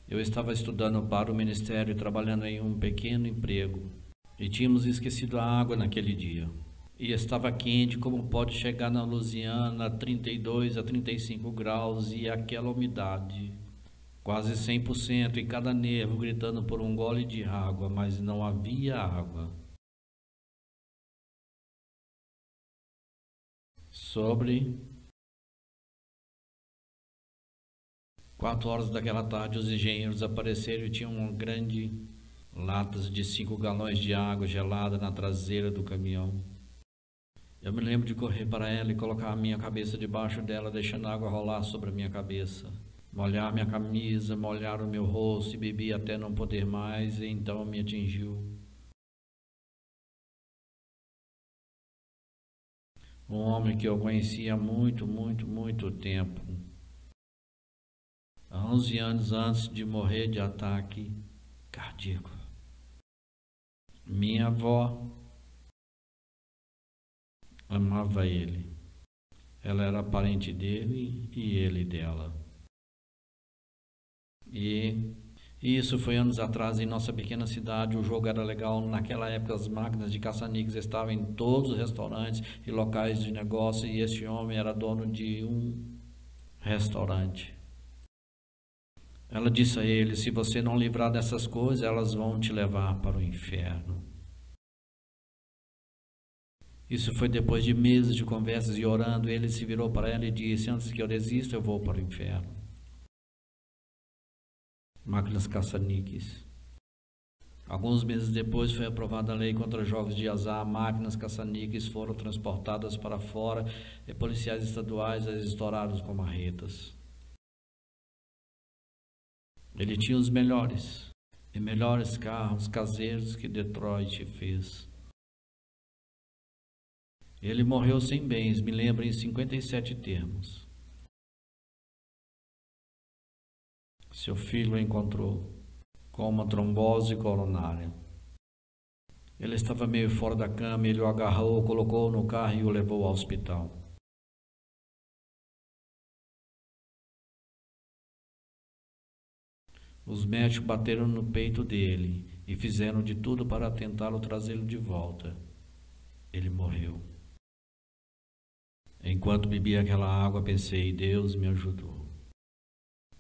Eu estava estudando para o ministério, trabalhando em um pequeno emprego, e tínhamos esquecido a água naquele dia. E estava quente, como pode chegar na Louisiana, 32 a 35 graus, e aquela umidade, quase 100%, em cada nervo, gritando por um gole de água, mas não havia água. Sobre 4 horas daquela tarde, os engenheiros apareceram e tinham grande latas de 5 galões de água gelada na traseira do caminhão. Eu me lembro de correr para ela e colocar a minha cabeça debaixo dela, deixando a água rolar sobre a minha cabeça. Molhar minha camisa, molhar o meu rosto e bebi até não poder mais, e então me atingiu. Um homem que eu conhecia há muito tempo. Há 11 anos antes de morrer de ataque cardíaco. Minha avó amava ele. Ela era parente dele e ele dela. E isso foi anos atrás em nossa pequena cidade. O jogo era legal. Naquela época as máquinas de caça-níqueis estavam em todos os restaurantes e locais de negócio, e esse homem era dono de um restaurante. Ela disse a ele: se você não livrar dessas coisas, elas vão te levar para o inferno. Isso foi depois de meses de conversas e orando. Ele se virou para ela e disse: antes que eu desista, eu vou para o inferno. Máquinas caça-níqueis. Alguns meses depois foi aprovada a lei contra jogos de azar. Máquinas caça-níqueis foram transportadas para fora e policiais estaduais as estouraram com marretas. Ele tinha os melhores carros caseiros que Detroit fez. Ele morreu sem bens, me lembro, em 57 termos. Seu filho o encontrou com uma trombose coronária. Ele estava meio fora da cama, ele o agarrou, colocou no carro e o levou ao hospital. Os médicos bateram no peito dele e fizeram de tudo para tentá-lo trazê-lo de volta. Ele morreu. Enquanto bebia aquela água, pensei: Deus me ajudou.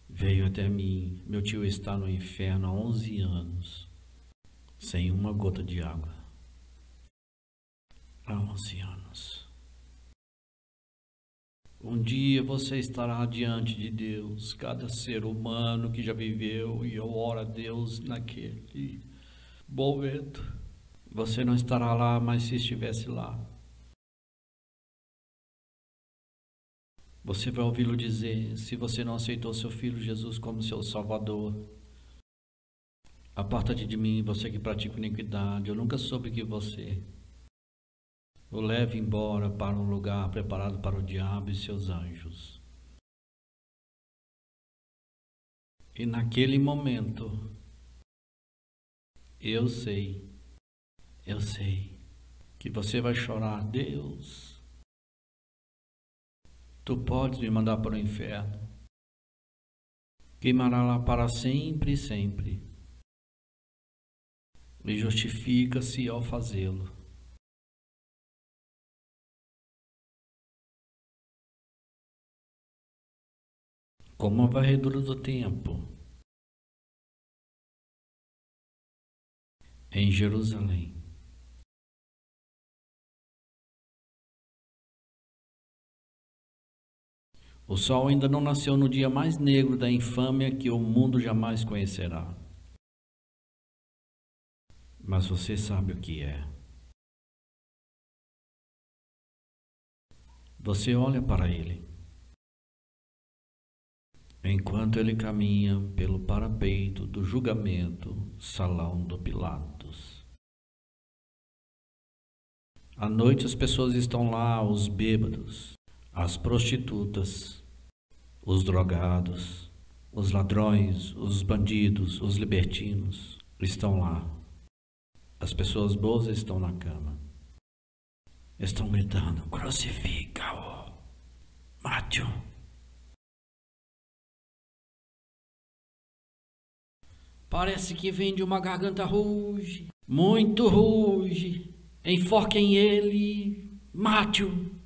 Veio até mim. Meu tio está no inferno há 11 anos, sem uma gota de água. Há 11 anos. Um dia você estará diante de Deus, cada ser humano que já viveu, e eu oro a Deus naquele momento. Você não estará lá, mas se estivesse lá, você vai ouvi-lo dizer: se você não aceitou seu filho Jesus como seu Salvador, aparta-te de mim, você que pratica iniquidade. Eu nunca soube que você o leve embora para um lugar preparado para o diabo e seus anjos. E naquele momento, eu sei que você vai chorar: Deus, tu podes me mandar para o inferno, queimará lá para sempre e sempre, e justifica-se ao fazê-lo. Como a varredura do tempo em Jerusalém. O sol ainda não nasceu no dia mais negro da infâmia que o mundo jamais conhecerá. Mas você sabe o que é. Você olha para ele, enquanto ele caminha pelo parapeito do julgamento, salão do Pilatos. À noite as pessoas estão lá, os bêbados, as prostitutas, os drogados, os ladrões, os bandidos, os libertinos estão lá. As pessoas boas estão na cama. Estão gritando: crucifica-o, mate-o. Parece que vem de uma garganta ruge, muito ruge. Enforquem ele, mate-o.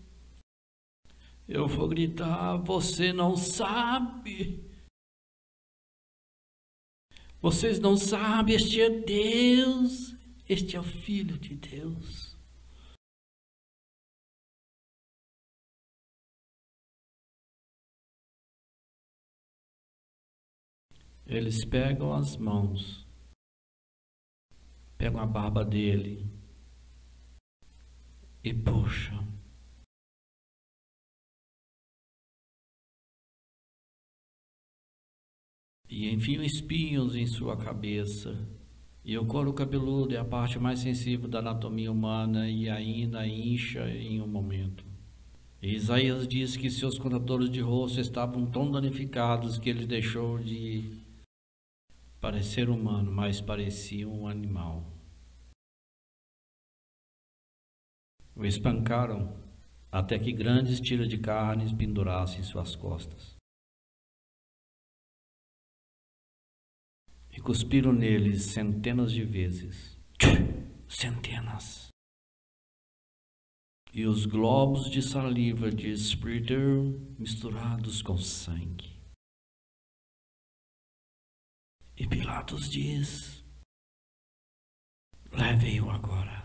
Eu vou gritar: você não sabe. Vocês não sabem, este é Deus, este é o Filho de Deus. Eles pegam as mãos, pegam a barba dele e puxam. E enfiam espinhos em sua cabeça. E o couro cabeludo é a parte mais sensível da anatomia humana e ainda incha em um momento. E Isaías diz que seus contadores de rosto estavam tão danificados que ele deixou de parecer humano, mas parecia um animal. O espancaram até que grandes tiras de carnes pendurassem suas costas. E cuspiram neles centenas de vezes. Centenas. E os globos de saliva de Spritter misturados com sangue. E Pilatos diz: levem-o agora.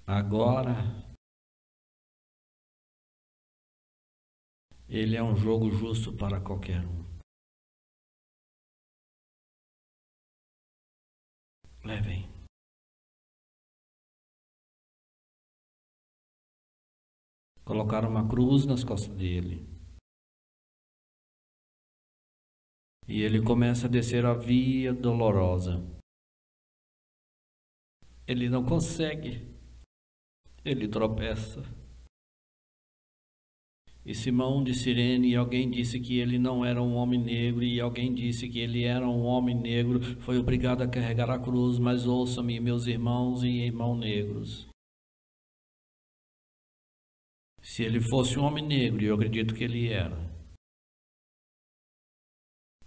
Agora, ele é um jogo justo para qualquer um. Levem. Colocaram uma cruz nas costas dele. E ele começa a descer a via dolorosa. Ele não consegue. Ele tropeça. E Simão de Cirene, e alguém disse que ele não era um homem negro, e alguém disse que ele era um homem negro, foi obrigado a carregar a cruz. Mas ouçam-me, meus irmãos e irmãos negros. Se ele fosse um homem negro, e eu acredito que ele era,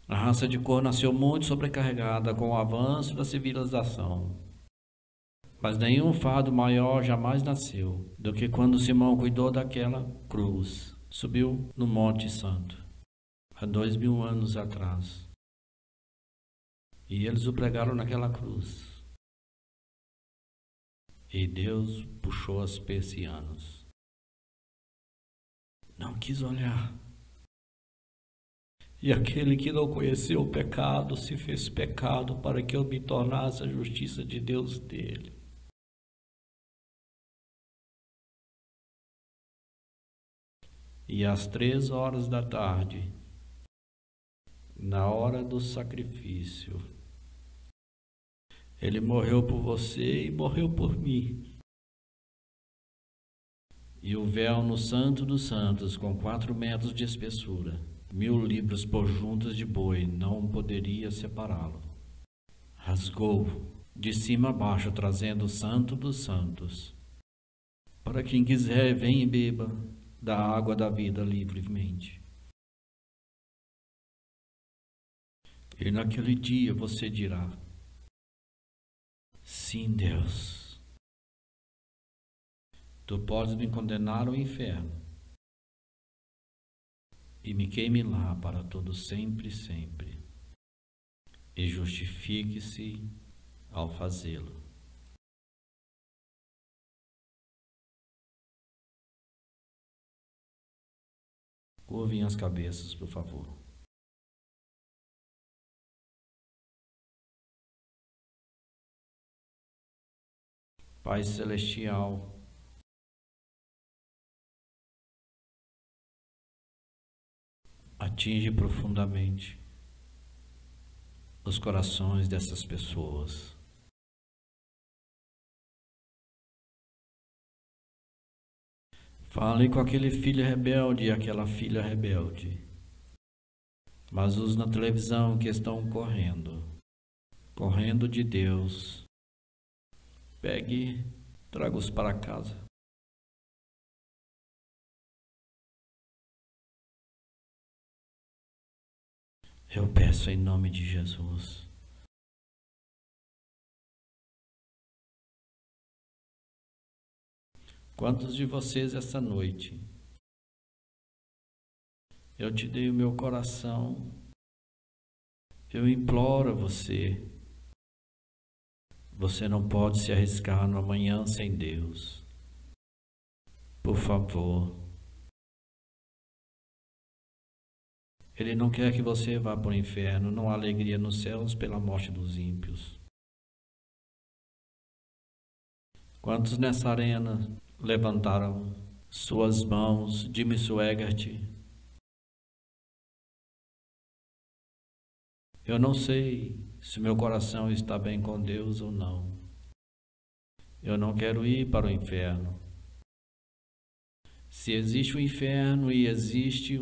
a raça de cor nasceu muito sobrecarregada com o avanço da civilização. Mas nenhum fardo maior jamais nasceu do que quando Simão cuidou daquela cruz. Subiu no Monte Santo, há 2000 anos atrás. E eles o pregaram naquela cruz. E Deus puxou as persianas. Não quis olhar. E aquele que não conheceu o pecado se fez pecado para que eu me tornasse a justiça de Deus dele. E às 3 horas da tarde, na hora do sacrifício, ele morreu por você e morreu por mim. E o véu no Santo dos Santos, com 4 metros de espessura, 1000 libras por juntas de boi, não poderia separá-lo. Rasgou de cima a baixo, trazendo o Santo dos Santos. Para quem quiser, venha e beba da água da vida livremente. E naquele dia você dirá: sim, Deus, tu podes me condenar ao inferno e me queime lá para todo sempre, sempre, e justifique-se ao fazê-lo. Curvem as cabeças, por favor. Pai Celestial, atinge profundamente os corações dessas pessoas. Fale com aquele filho rebelde e aquela filha rebelde, mas os na televisão que estão correndo de Deus, pegue, traga-os para casa. Eu peço em nome de Jesus. Quantos de vocês essa noite eu te dei o meu coração, eu imploro a você, você não pode se arriscar no amanhã sem Deus. Por favor. Ele não quer que você vá para o inferno, não há alegria nos céus pela morte dos ímpios. Quantos nessa arena levantaram suas mãos, Jimmy Swaggart? Eu não sei se meu coração está bem com Deus ou não. Eu não quero ir para o inferno. Se existe um inferno e existe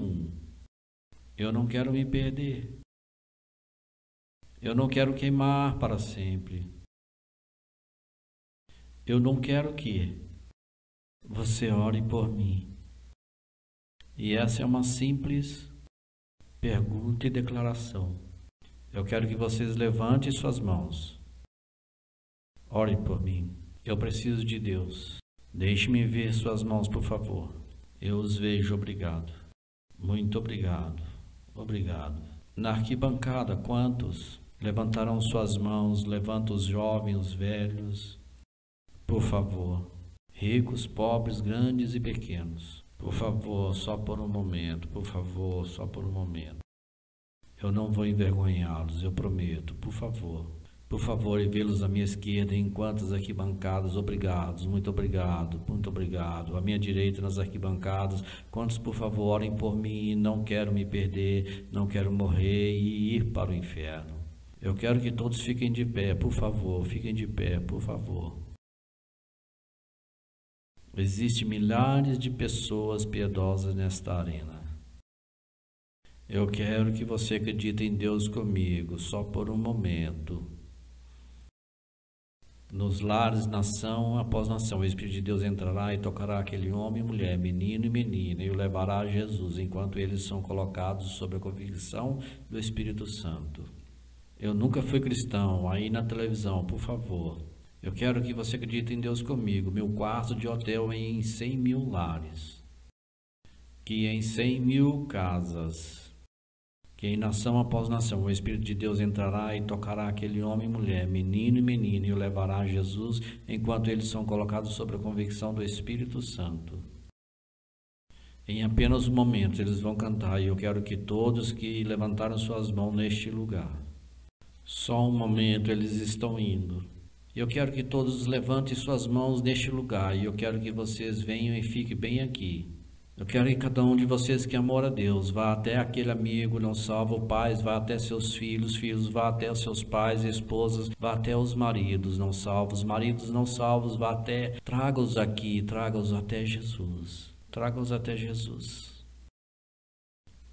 eu não quero me perder. Eu não quero queimar para sempre. Eu não quero que você ore por mim. E essa é uma simples pergunta e declaração. Eu quero que vocês levantem suas mãos. Ore por mim. Eu preciso de Deus. Deixe-me ver suas mãos, por favor. Eu os vejo. Obrigado. Muito obrigado. Obrigado. Na arquibancada, quantos levantaram suas mãos? Levanta os jovens, os velhos. Por favor. Ricos, pobres, grandes e pequenos. Por favor, só por um momento. Por favor, só por um momento. Eu não vou envergonhá-los, eu prometo. Por favor. Por favor, e vê-los à minha esquerda, enquanto as arquibancadas. Obrigados, muito obrigado, muito obrigado. À minha direita, nas arquibancadas. Quantos, por favor, orem por mim. Não quero me perder, não quero morrer e ir para o inferno. Eu quero que todos fiquem de pé, por favor. Fiquem de pé, por favor. Existem milhares de pessoas piedosas nesta arena. Eu quero que você acredite em Deus comigo, só por um momento. Nos lares, nação após nação, o Espírito de Deus entrará e tocará aquele homem e mulher, menino e menina, e o levará a Jesus, enquanto eles são colocados sob a convicção do Espírito Santo. Eu nunca fui cristão, aí na televisão, por favor. Eu quero que você acredite em Deus comigo. Meu quarto de hotel é em 100 mil lares, que em 100 mil casas, que em nação após nação o Espírito de Deus entrará e tocará aquele homem e mulher, menino e menina, e o levará a Jesus, enquanto eles são colocados sob a convicção do Espírito Santo. Em apenas um momento eles vão cantar, e eu quero que todos que levantaram suas mãos neste lugar, só um momento, eles estão indo. Eu quero que todos levantem suas mãos neste lugar, e eu quero que vocês venham e fiquem bem aqui. Eu quero que cada um de vocês que amor a Deus vá até aquele amigo não salvo, pais, vá até seus filhos, filhos, vá até os seus pais, esposas, vá até os maridos não salvos, maridos não salvos, vá até, traga-os aqui, traga-os até Jesus, traga-os até Jesus,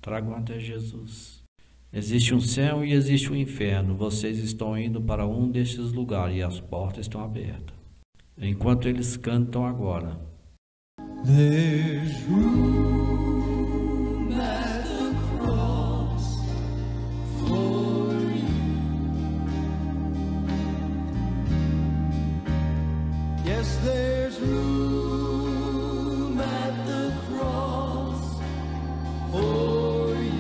tragam até Jesus. Existe um céu e existe um inferno, vocês estão indo para um desses lugares e as portas estão abertas. Enquanto eles cantam agora, there's room at the cross for you. Yes, there's room at the cross for you.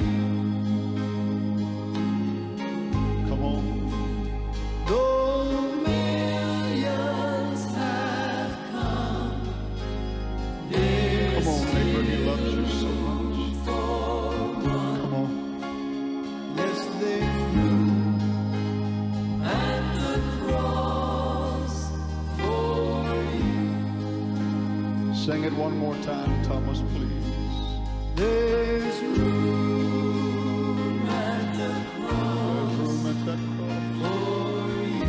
Come on. Though millions have come, come on, neighbor, he loves you so. Sing it one more time, Thomas, please. There's room at the There's cross room at that cross. for you.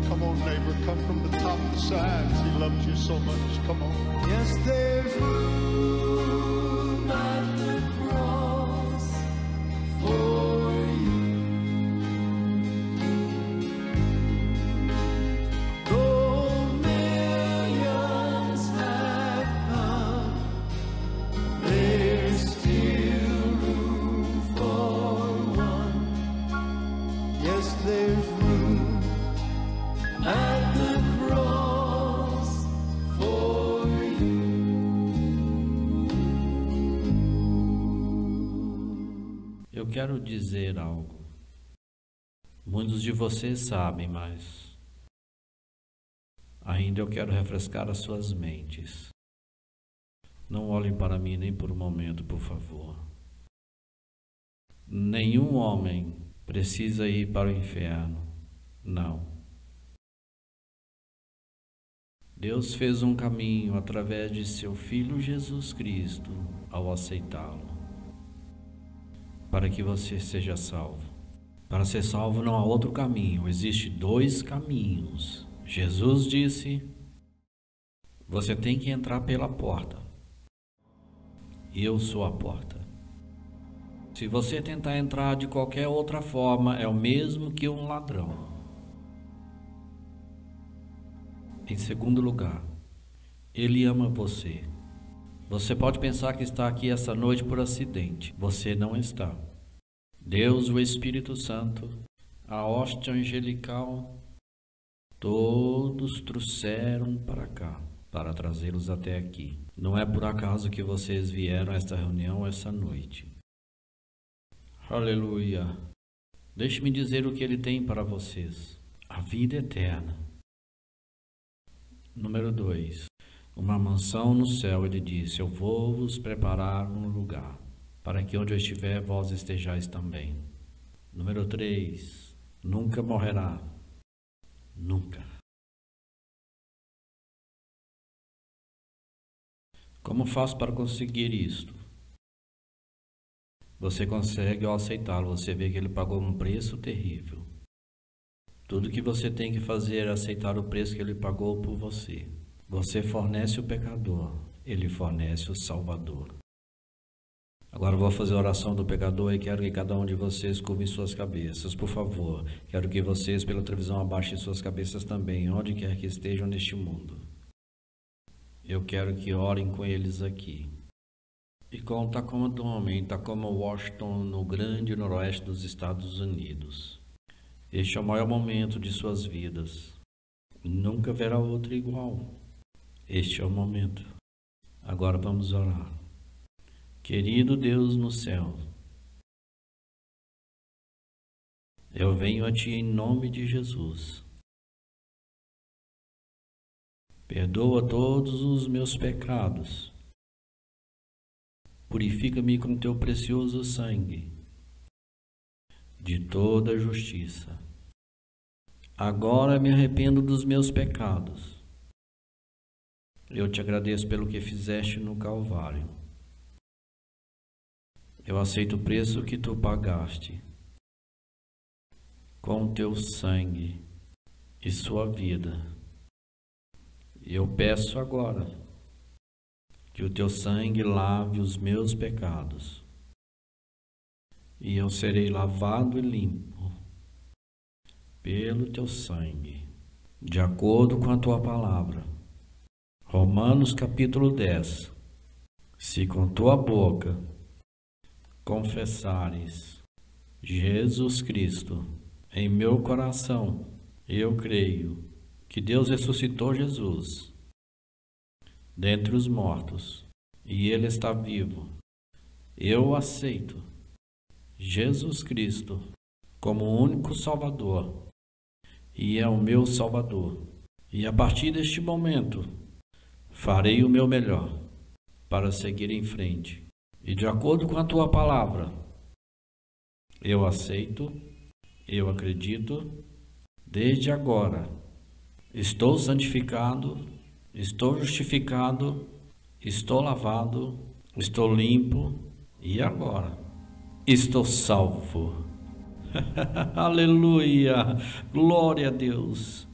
Come on, neighbor, come from the top to the sides. He loves you so much. Come on. Yes, there's room at the cross for you. Though millions have come, there's still room for one. Yes, there's room at the cross for you. Eu quero dizer algo. Muitos de vocês sabem, mas ainda eu quero refrescar as suas mentes. Não olhem para mim nem por um momento, por favor. Nenhum homem precisa ir para o inferno. Não. Deus fez um caminho através de seu Filho Jesus Cristo ao aceitá-lo, para que você seja salvo. Para ser salvo não há outro caminho, existem dois caminhos. Jesus disse: você tem que entrar pela porta. Eu sou a porta. Se você tentar entrar de qualquer outra forma, é o mesmo que um ladrão. Em segundo lugar, Ele ama você. Você pode pensar que está aqui essa noite por acidente. Você não está. Deus, o Espírito Santo, a hóstia angelical, todos trouxeram para cá, para trazê-los até aqui. Não é por acaso que vocês vieram a esta reunião essa noite. Aleluia! Deixe-me dizer o que Ele tem para vocês. A vida eterna. Número 2. Uma mansão no céu. Ele disse: eu vou vos preparar um lugar, para que onde eu estiver, vós estejais também. Número 3. Nunca morrerá. Nunca. Como faço para conseguir isto? Você consegue ao aceitá-lo. Você vê que ele pagou um preço terrível. Tudo que você tem que fazer é aceitar o preço que ele pagou por você. Você fornece o pecador, ele fornece o Salvador. Agora eu vou fazer a oração do pecador e quero que cada um de vocês curve suas cabeças, por favor. Quero que vocês pela televisão abaixem suas cabeças também, onde quer que estejam neste mundo. Eu quero que orem com eles aqui. E com Tacoma Dome, em Tacoma, Washington, no grande noroeste dos Estados Unidos. Este é o maior momento de suas vidas. Nunca haverá outro igual. Este é o momento. Agora vamos orar. Querido Deus no céu, eu venho a Ti em nome de Jesus. Perdoa todos os meus pecados. Purifica-me com Teu precioso sangue de toda a justiça. Agora me arrependo dos meus pecados. Eu Te agradeço pelo que fizeste no Calvário. Eu aceito o preço que Tu pagaste com Teu sangue e sua vida. Eu peço agora que o Teu sangue lave os meus pecados e eu serei lavado e limpo pelo Teu sangue, de acordo com a Tua palavra. Romanos capítulo 10. Se com tua boca confessares Jesus Cristo em meu coração, eu creio que Deus ressuscitou Jesus dentre os mortos e Ele está vivo. Eu aceito Jesus Cristo como o único Salvador e é o meu Salvador. E a partir deste momento, farei o meu melhor para seguir em frente. E de acordo com a Tua palavra, eu aceito, eu acredito, desde agora, estou santificado, estou justificado, Estou lavado, estou limpo e agora estou salvo. Aleluia! Glória a Deus!